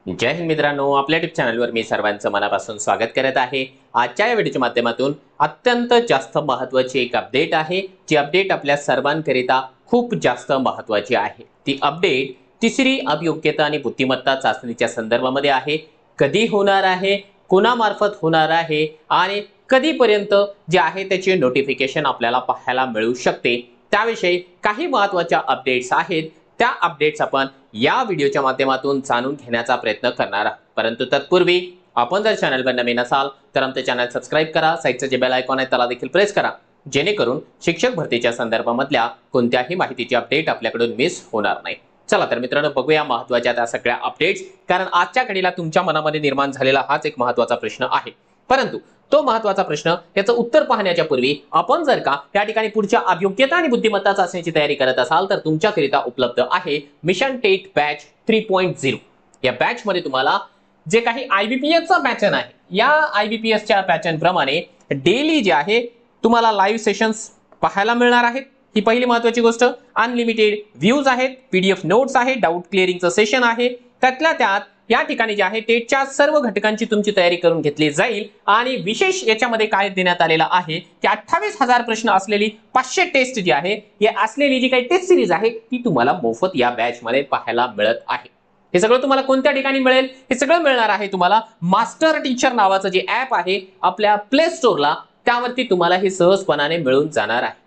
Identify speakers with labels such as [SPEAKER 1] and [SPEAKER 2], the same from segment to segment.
[SPEAKER 1] जय हिंद मित्रांनो, आपल्या यूट्यूब चॅनलवर मी सर्वांचं मनापासून स्वागत करत आहे। आजच्या या व्हिडिओच्या माध्यमातून अत्यंत जास्त महत्त्वाची एक अपडेट आहे, जी अपडेट आपल्या सर्वांकरिता खूप जास्त महत्त्वाची आहे। ती अपडेट तिसरी अभियोग्यता आणि बुद्धिमत्ता चाचणीच्या संदर्भामध्ये आहे। कधी होणार आहे, कोणामार्फत होणार आहे आणि कधीपर्यंत जे आहे त्याचे नोटिफिकेशन आपल्याला पाहायला मिळू शकते, त्याविषयी काही महत्त्वाच्या अपडेट्स आहेत। त्या अपडेट्स आपण या व्हिडिओच्या माध्यमातून जाणून घेण्याचा प्रयत्न करणार आहोत। परंतु तत्पूर्वी आपण जर चॅनलवर नवीन असाल तर आमचे चॅनल सबस्क्राइब करा, साइडचं जे बेल आयकॉन आहे त्याला देखील प्रेस करा, जेणेकरून शिक्षक भरतीच्या संदर्भामधल्या कोणत्याही माहितीची अपडेट आपल्याकडून मिस होणार नाही। चला तर मित्रांनो, बघूया महत्त्वाच्या त्या सगळ्या अपडेट्स, कारण आजच्या घडीला तुमच्या मनामध्ये निर्माण झालेला हाच एक महत्त्वाचा प्रश्न आहे। परंतु तो महत्त्वाचा प्रश्न याचं उत्तर पाहण्याच्या पूर्वी आपण जर का या ठिकाणी पुढच्या अभियोग्यता आणि बुद्धिमत्ता चाचणीची तयारी करत असाल तर तुमच्याकरिता उपलब्ध आहे मिशन टेट बॅच 3.0। या बॅच मध्ये तुम्हाला जे काही आयबीपीएस चा पॅटर्न आहे, या आयबीपीएस च्या पॅटर्न प्रमाणे डेली जे आहे तुम्हाला लाईव्ह सेशन्स पाहायला मिळणार आहेत। ही पहिली महत्त्वाची गोष्ट। अनलिमिटेड व्ह्यूज आहेत, पीडीएफ नोट्स आहे, डाऊट क्लिअरिंगचं सेशन आहे, त्यातल्या त्यात या ठिकाणी जे आहे टेटच्या सर्व घटकांची तुमची तयारी करून घेतली जाईल। आणि विशेष याच्यामध्ये काय देण्यात आलेला आहे की 28,000 प्रश्न असलेली 500 टेस्ट जी आहे, या असलेली जी काही टेस्ट सिरीज आहे ती तुम्हाला मोफत या बॅच मध्ये पाहायला मिळत आहे। हे सगळं तुम्हाला कोणत्या ठिकाणी मिळेल? हे सगळं मिळणार आहे तुम्हाला मास्टर टीचर नावाचं जे ऍप आहे आपल्या प्ले स्टोअरला, त्यावरती तुम्हाला हे सहजपणाने मिळून जाणार आहे।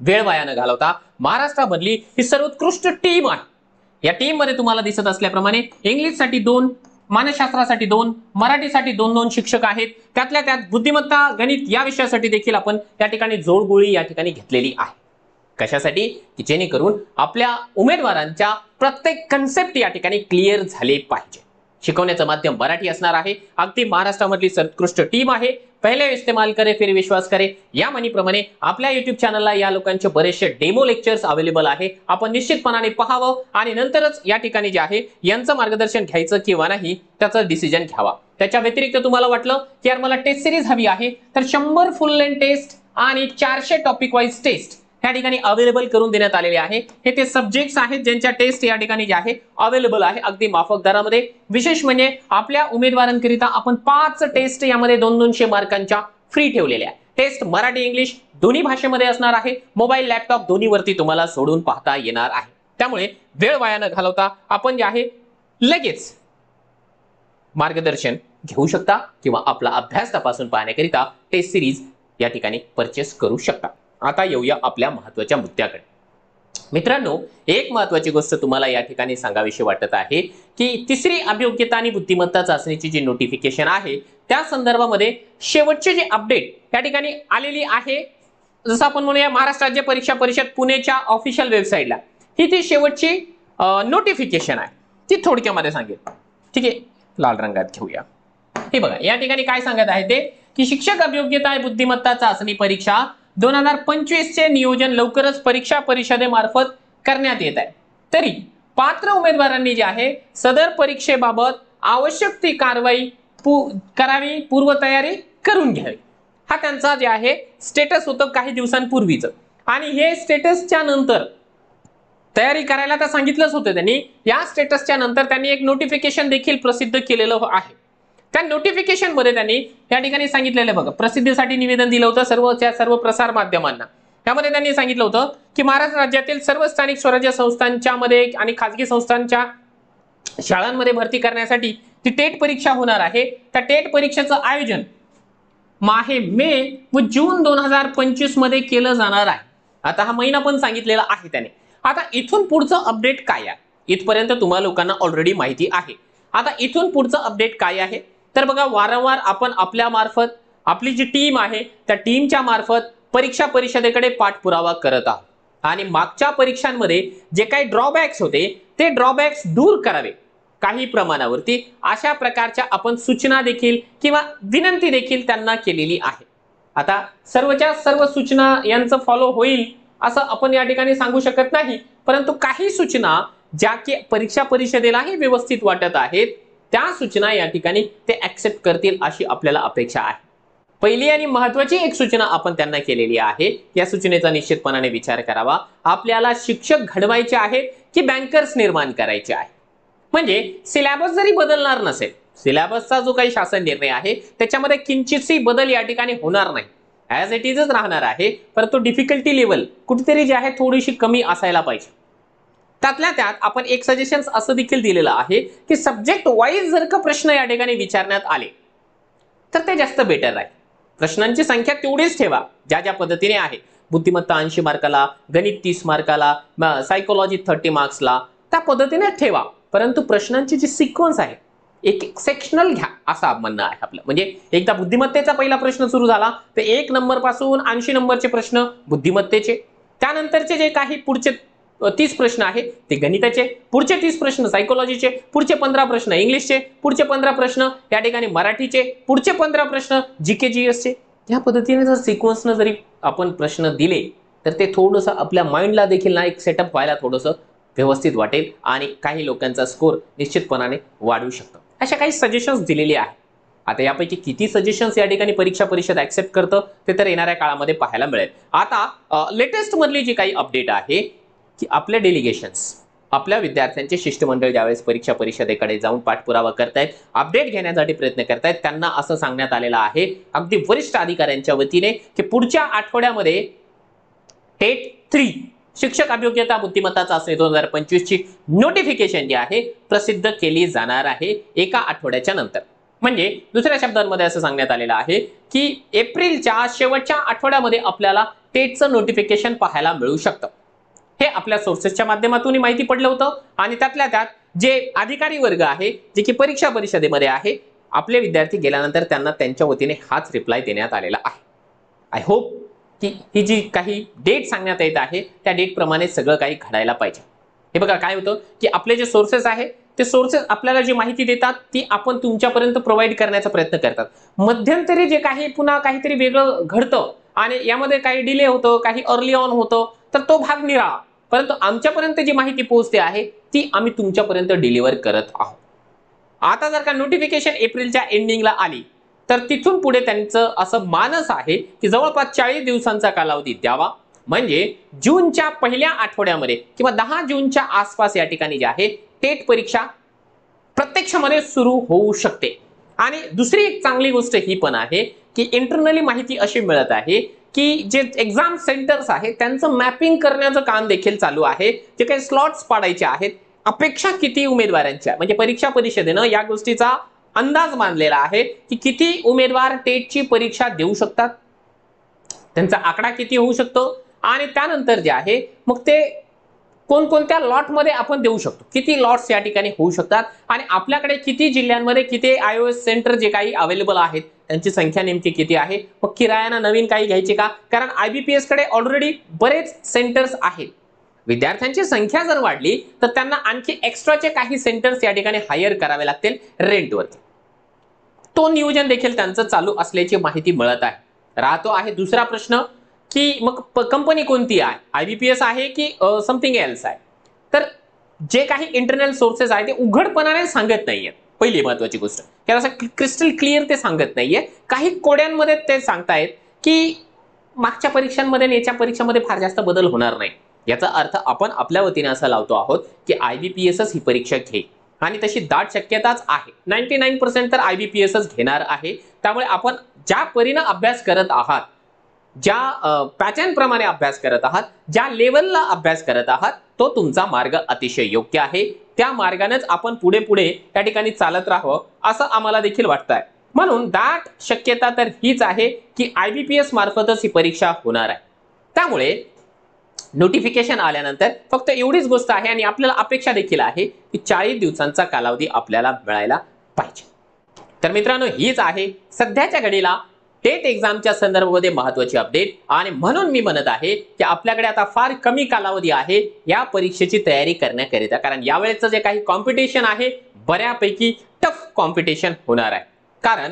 [SPEAKER 1] वेळ वाया न घालवता महाराष्ट्रामधली ही सर्वोत्कृष्ट टीम आहे। या टीम मध्ये तुम्हाला दिसत असल्याप्रमाणे इंग्लिशसाठी 2, मानसशास्त्रासाठी 2, मराठीसाठी 2 शिक्षक आहेत। त्यातल्या त्यात बुद्धिमत्ता गणित या विषयासाठी देखील आपण या ठिकाणी जोडगोळी या ठिकाणी घेतलेली आहे। कशासाठी? की जेणेकरून आपल्या उमेदवारांच्या प्रत्येक कन्सेप्ट या ठिकाणी क्लिअर झाले पाहिजे। शिकवण्याचं माध्यम मराठी असणार आहे। अगदी महाराष्ट्रामधली सर्वोत्कृष्ट टीम आहे। पहिले इस्तेमाल करे फिर विश्वास करे या म्हणीप्रमाणे आपल्या YouTube चॅनलला या लोकांचे बरेचसे डेमो लेक्चर्स अवेलेबल आहे। आपण निश्चितपणाने पाहावं आणि नंतरच या ठिकाणी जे आहे यांचं मार्गदर्शन घ्यायचं किंवा नाही त्याचा डिसिजन घ्यावा। त्याच्या व्यतिरिक्त तुम्हाला वाटलं की यार मला टेस्ट सिरीज हवी आहे, तर 100 फुल लेंथ टेस्ट आणि 400 टॉपिक वाइज टेस्ट या ठिकाणी अवेलेबल करून देण्यात आलेले आहे। हे ते सब्जेक्ट्स आहेत ज्यांच्या टेस्ट या ठिकाणी जे आहे अवेलेबल आहे अगदी माफक दरामध्ये। विशेष म्हणजे आपल्या उमेदवारांकरिता आपण 5 टेस्ट यामध्ये 200 मार्कांच्या फ्री ठेवलेल्या आहे। टेस्ट मराठी इंग्लिश दोन्ही भाषेमध्ये असणार आहे। मोबाईल लॅपटॉप दोन्हीवरती तुम्हाला सोडून पाहता येणार आहे। त्यामुळे वेळ वाया न घालवता आपण जे आहे लगेच मार्गदर्शन घेऊ शकता किंवा आपला अभ्यास तपासून पाहण्याकरिता टेस्ट सिरीज या ठिकाणी परचेस करू शकता। आता येऊया आपल्या महत्त्वाच्या मुद्द्याकडे। मित्रांनो, एक महत्त्वाची गोष्ट तुम्हाला या ठिकाणी सांगावीशी वाटत आहे की तिसरी अभियोग्यता आणि बुद्धिमत्ता चाचणीची जी नोटिफिकेशन आहे त्या संदर्भामध्ये शेवटचे जे अपडेट या ठिकाणी आलेली आहे, जसं आपण म्हणूया महाराष्ट्र राज्य परीक्षा परिषद पुणेच्या ऑफिशियल वेबसाईटला ही ती शेवटची नोटिफिकेशन आहे, ती थोडक्यामध्ये सांगेल। ठीक आहे, लाल रंगात घेऊया। हे बघा, या ठिकाणी काय सांगत आहे ते की शिक्षक अभियोग्यता आणि बुद्धिमत्ता चाचणी परीक्षा 2025 चे नियोजन लवकरच परीक्षा परिषदेमार्फत करण्यात येत आहे। तरी पात्र उमेदवारांनी जे आहे सदर परीक्षेबाबत आवश्यक ती कारवाई करावी, पूर्वतयारी करून घ्यावी। हा त्यांचा जे आहे स्टेटस होतं काही दिवसांपूर्वीच। आणि हे स्टेटसच्या नंतर तयारी करायला तर सांगितलंच होतं त्यांनी। या स्टेटसच्या नंतर त्यांनी एक नोटिफिकेशन देखील प्रसिद्ध केलेलं आहे। त्या नोटिफिकेशन मध्ये त्यांनी या ठिकाणी सांगितलेलं बघा, प्रसिद्धीसाठी निवेदन दिलं होतं सर्व प्रसार माध्यमांना। त्यामध्ये त्यांनी सांगितलं होतं की महाराष्ट्र राज्यातील सर्व स्थानिक स्वराज्य संस्थांच्या मध्ये आणि खासगी संस्थांच्या शाळांमध्ये भरती करण्यासाठी ती टेट परीक्षा होणार आहे। त्या टेट परीक्षेचं आयोजन मे व जून 2025 मध्ये केलं जाणार आहे। आता हा महिना पण सांगितलेला आहे त्याने। आता इथून पुढचं अपडेट काय आहे? इथपर्यंत तुम्हा लोकांना ऑलरेडी माहिती आहे। आता इथून पुढचं अपडेट काय आहे तर बघा, वारंवार आपण आपल्या मार्फत आपली जी टीम आहे त्या टीमच्या मार्फत परीक्षा परिषदेकडे पाठपुरावा करत आहोत आणि मागच्या परीक्षांमध्ये जे काही ड्रॉबॅक्स होते ते ड्रॉबॅक्स दूर करावे काही प्रमाणावरती, अशा प्रकारच्या आपण सूचना देखील किंवा विनंती देखील त्यांना केलेली आहे। आता सर्वच्या सर्व सूचना यांचं फॉलो होईल असं आपण या ठिकाणी सांगू शकत नाही, परंतु काही सूचना ज्या की परीक्षा परिषदेलाही व्यवस्थित वाटत आहेत त्या सूचना या ठिकाणी ते ऍक्सेप्ट करतील अशी आपल्याला अपेक्षा आहे। पहिली आणि महत्त्वाची एक सूचना आपण त्यांना केलेली आहे, या सूचनेचा निश्चितपणाने विचार करावा। आपल्याला शिक्षक घडवायचे आहेत की बँकर्स निर्माण करायचे आहे? म्हणजे सिलेबस जरी बदलणार नसेल, सिलेबसचा जो काही शासन निर्णय आहे त्याच्यामध्ये किंचितही बदल या ठिकाणी होणार नाही, ॲज इट इजच राहणार आहे, परंतु डिफिकल्टी लेवल कुठेतरी जी आहे थोडीशी कमी असायला पाहिजे. त्यातल्या त्यात आपण एक सजेशन असं देखील दिलेलं आहे की सब्जेक्ट वाईज जर का प्रश्न या ठिकाणी विचारण्यात आले तर ते जास्त बेटर आहे. प्रश्नांची संख्या तेवढीच ठेवा ज्या ज्या पद्धतीने आहे. बुद्धिमत्ता 80 मार्काला, गणित 30 मार्काला, सायकोलॉजी 30 मार्क्सला, त्या पद्धतीने ठेवा. परंतु प्रश्नांची जी सिक्वेन्स आहे एक एक सेक्शनल घ्या असं म्हणणं आहे आपलं. म्हणजे एकदा बुद्धिमत्तेचा पहिला प्रश्न सुरू झाला तर 1 नंबर पासून 80 नंबरचे प्रश्न बुद्धिमत्तेचे, त्यानंतरचे जे काही पुढचे 30 प्रश्न आहेत ते गणिताचे, पुढचे 30 प्रश्न सायकोलॉजीचे, पुढचे 15 प्रश्न इंग्लिशचे, पुढचे 15 प्रश्न या ठिकाणी मराठीचे, पुढचे 15 प्रश्न जीके जीएसचे. या पद्धतीने जर सिक्वेन्सनं जरी आपण प्रश्न दिले तर ते थोडंसं आपल्या माइंडला देखील ना एक सेटअप व्हायला थोडंसं व्यवस्थित वाटेल आणि काही लोकांचा स्कोर निश्चितपणाने वाढू शकतो. अशा काही सजेशन्स दिलेली आहेत. आता यापैकी किती सजेशन्स या ठिकाणी परीक्षा परिषद ऍक्सेप्ट करतं ते तर येणाऱ्या काळामध्ये पाहायला मिळेल. आता लेटेस्ट मधली जी काही अपडेट आहे की आपले डेलिगेशन्स, आपल्या विद्यार्थ्यांचे शिष्टमंडळ ज्यावेळेस परीक्षा परिषदेकडे जाऊन पाठपुरावा करतायत, अपडेट घेण्यासाठी प्रयत्न करतायत, त्यांना असं सांगण्यात आलेलं आहे अगदी वरिष्ठ अधिकाऱ्यांच्या वतीने की पुढच्या आठवड्यामध्ये टेट 3 शिक्षक अभियोग्यता बुद्धिमत्ता चाचणी 2025 ची नोटिफिकेशन जी आहे प्रसिद्ध केली जाणार आहे एका आठवड्याच्या नंतर. म्हणजे दुसऱ्या शब्दांमध्ये असं सांगण्यात आलेलं आहे की एप्रिलच्या शेवटच्या आठवड्यामध्ये आपल्याला टेटचं नोटिफिकेशन पाहायला मिळू शकतं. हे आपल्या सोर्सेसच्या माध्यमातून माहिती पडलं होतं आणि त्यातल्या त्यात जे अधिकारी वर्ग आहे जे की परीक्षा परिषदेमध्ये आहे, आपले विद्यार्थी गेल्यानंतर त्यांना त्यांच्या वतीने हाच रिप्लाय देण्यात आलेला आहे. आय होप की ही जी काही डेट सांगण्यात येत आहे त्या डेट प्रमाणे सगळं काही घडायला पाहिजे. हे बघा काय होतं की आपले जे सोर्सेस आहे ते सोर्सेस आपल्याला जी माहिती देतात ती आपण तुमच्यापर्यंत प्रोव्हाइड करण्याचा प्रयत्न करतात. मध्यंतरी जे काही पुन्हा काहीतरी वेगळं घडतं आणि यामध्ये काही डिले होतं, काही अर्ली ऑन होतं, तर तो भाग निराळा. परंतु आमच्यापर्यंत जी माहिती पोहोचते आहे ती आम्ही तुमच्यापर्यंत डिलिव्हर करत आहोत. आता जर का नोटिफिकेशन एप्रिलच्या एंडिंगला आली तर तिथून पुढे त्यांचं असं मानस आहे की जवळपास 40 दिवसांचा कालावधी द्यावा. म्हणजे जूनच्या पहिल्या आठवड्यामध्ये किंवा 10 जूनच्या आसपास या ठिकाणी जे आहे टेट परीक्षा प्रत्यक्षामध्ये सुरू होऊ शकते. आणि दुसरी एक चांगली गोष्ट ही पण आहे की इंटरनली माहिती अशी मिळत आहे की जे एक्झाम सेंटर्स आहेत त्यांचं मॅपिंग करण्याचं काम देखील चालू आहे. जे काही स्लॉट्स पाडायचे आहेत, अपेक्षा किती उमेदवारांच्या, म्हणजे परीक्षा परिषदेनं या गोष्टीचा अंदाज मानलेला आहे की किती उमेदवार टेटची परीक्षा देऊ शकतात, त्यांचा आकडा किती होऊ शकतो आणि त्यानंतर जे आहे मग ते कोणकोणत्या लॉटमध्ये आपण देऊ शकतो, किती लॉट्स या ठिकाणी होऊ शकतात आणि आपल्याकडे किती जिल्ह्यांमध्ये किती आयओएस सेंटर जे काही अवेलेबल आहेत त्यांची संख्या नेमकी किती आहे. मग किरायानं नवीन काही घ्यायचे का, कारण आयबीपीएस कडे ऑलरेडी बरेच सेंटर्स आहेत. विद्यार्थ्यांची संख्या जर वाढली तर त्यांना आणखी एक्स्ट्राचे काही सेंटर्स या ठिकाणी हायर करावे लागतील रेंटवरती. तो नियोजन देखील त्यांचं चालू असल्याची माहिती मिळत आहे. राहतो आहे दुसरा प्रश्न की मग कंपनी कोणती आहे, आयबीपीएस आहे की समथिंग एल्स आहे. तर जे काही इंटरनल सोर्सेस आहे ते उघडपणाने सांगत नाहीये. पहिली महत्वाची गोष्ट की असं क्रिस्टल क्लिअर ते सांगत नाहीये. काही कोड्यांमध्ये ते सांगतायत की मागच्या परीक्षांमध्ये आणि याच्या परीक्षांमध्ये फार जास्त बदल होणार नाही. याचा अर्थ आपण आपल्या वतीने असं लावतो आहोत की आयबीपीएसच ही परीक्षा घेईल आणि तशी दाट शक्यताच आहे. 99% तर आयबीपीएसच घेणार आहे. त्यामुळे आपण ज्या परीने अभ्यास करत आहात, ज्या पॅटर्न प्रमाणे अभ्यास करत आहात, ज्या लेवलला अभ्यास करत आहात, तो तुमचा मार्ग अतिशय योग्य आहे. त्या मार्गानेच आपण पुढे पुढे त्या ठिकाणी चालत राहावं असं आम्हाला देखील वाटतंय. म्हणून दाट शक्यता तर हीच आहे की आयबीपीएस मार्फतच ही परीक्षा होणार आहे. त्यामुळे नोटिफिकेशन आल्यानंतर फक्त एवढीच गोष्ट आहे आणि आपल्याला अपेक्षा देखील आहे की 40 दिवसांचा कालावधी आपल्याला मिळायला पाहिजे. तर मित्रांनो हीच आहे सध्याच्या घडीला टेट एक्झामच्या संदर्भामध्ये महत्त्वाची अपडेट. आणि म्हणून मी म्हणत आहे की आपल्याकडे आता फार कमी कालावधी आहे या परीक्षेची तयारी करण्याकरिता, कारण यावेळेचं जे काही कॉम्पिटिशन आहे बऱ्यापैकी टफ कॉम्पिटिशन होणार आहे. कारण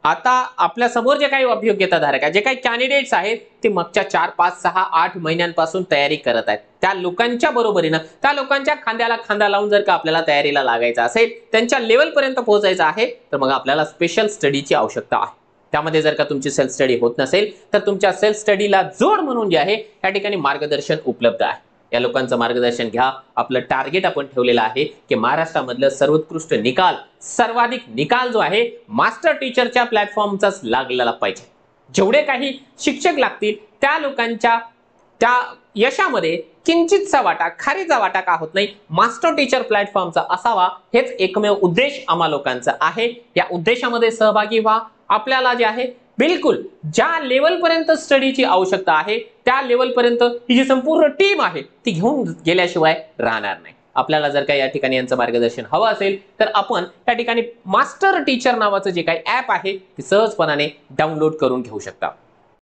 [SPEAKER 1] आता आपल्या समोर जे काही अभियोग्यताधारक आहेत, जे काही कॅन्डिडेट्स आहेत ते मागच्या 4, 5, 6, 8 महिन्यांपासून तयारी करत आहेत. त्या लोकांच्या बरोबरीनं, त्या लोकांच्या खांद्याला खांदा लावून जर का आपल्याला तयारीला लागायचं असेल, त्यांच्या लेवलपर्यंत पोहोचायचं आहे, तर मग आपल्याला स्पेशल स्टडीची आवश्यकता आहे. त्यामध्ये जर का तुमची सेल्फ स्टडी होत नसेल तर तुमच्या सेल्फ स्टडीला जोड म्हणून जे आहे या ठिकाणी मार्गदर्शन उपलब्ध आहे. या लोकांचं मार्गदर्शन घ्या. आपलं टार्गेट आपण ठेवलेलं आहे की महाराष्ट्रामधलं सर्वोत्कृष्ट निकाल, सर्वाधिक निकाल जो आहे मास्टर टीचरच्या प्लॅटफॉर्मचाच लागलेला पाहिजे. जेवढे काही शिक्षक लागतील त्या लोकांच्या त्या यशामध्ये किंचितचा वाटा, खारीचा वाटा का होत नाही, मास्टर टीचर प्लॅटफॉर्मचा असावा, हेच एकमेव उद्देश आम्हा लोकांचा आहे. या उद्देशामध्ये सहभागी व्हा. आपल्याला जे आहे बिलकुल ज्या लेवल पर्यंत स्टडीची आवश्यकता आहे त्या लेवल पर्यंत ही जी संपूर्ण टीम आहे ती घेऊन गेल्याशिवाय राहणार नाही. आपल्याला जर काही या ठिकाणी यांचं मार्गदर्शन हवं असेल तर आपण त्या ठिकाणी मास्टर टीचर नावाचं जे काही ऍप आहे ते सहजपणाने डाउनलोड करून घेऊ शकता.